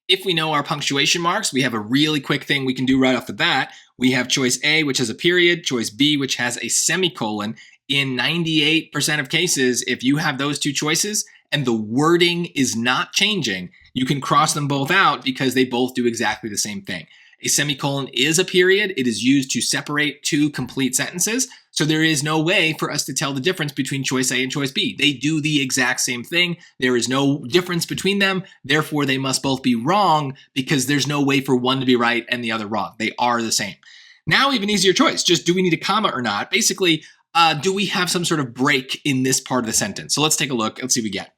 If we know our punctuation marks, we have a really quick thing we can do right off the bat. We have choice A, which has a period, choice B, which has a semicolon. In 98% of cases, if you have those two choices and the wording is not changing, you can cross them both out because they both do exactly the same thing. A semicolon is a period. It is used to separate two complete sentences. So there is no way for us to tell the difference between choice A and choice B. They do the exact same thing. There is no difference between them. Therefore, they must both be wrong because there's no way for one to be right and the other wrong. They are the same. Now, even easier choice. Just do we need a comma or not? Basically, do we have some sort of break in this part of the sentence? So let's take a look. Let's see what we get.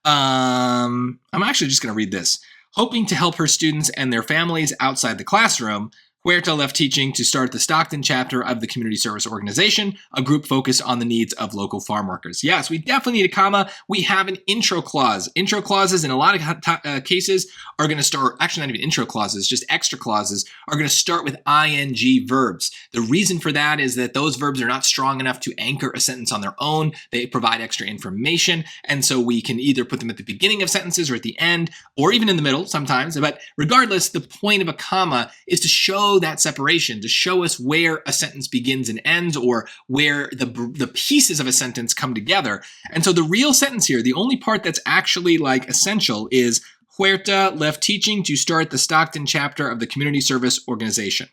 I'm actually just going to read this. Hoping to help her students and their families outside the classroom, Huerta left teaching to start the Stockton chapter of the Community Service Organization, a group focused on the needs of local farm workers. Yes, we definitely need a comma. We have an intro clause. Intro clauses in a lot of cases are going to start, actually not even intro clauses, just extra clauses, are going to start with ing verbs. The reason for that is that those verbs are not strong enough to anchor a sentence on their own. They provide extra information, and so we can either put them at the beginning of sentences or at the end, or even in the middle sometimes. But regardless, the point of a comma is to show that separation, to show us where a sentence begins and ends, or where the pieces of a sentence come together. And so the real sentence here, the only part that's actually like essential is Huerta left teaching to start the Stockton chapter of the Community Service Organization.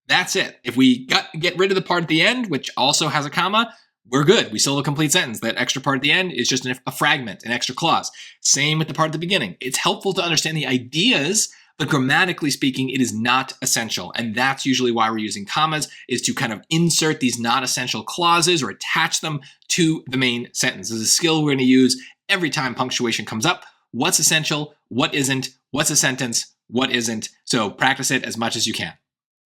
That's it. If we get rid of the part at the end, which also has a comma, we're good. We still have a complete sentence. That extra part at the end is just a fragment, an extra clause. Same with the part at the beginning. It's helpful to understand the ideas, but grammatically speaking, it is not essential. And that's usually why we're using commas, is to kind of insert these not essential clauses or attach them to the main sentence. This is a skill we're going to use every time punctuation comes up. What's essential? What isn't? What's a sentence? What isn't? So practice it as much as you can.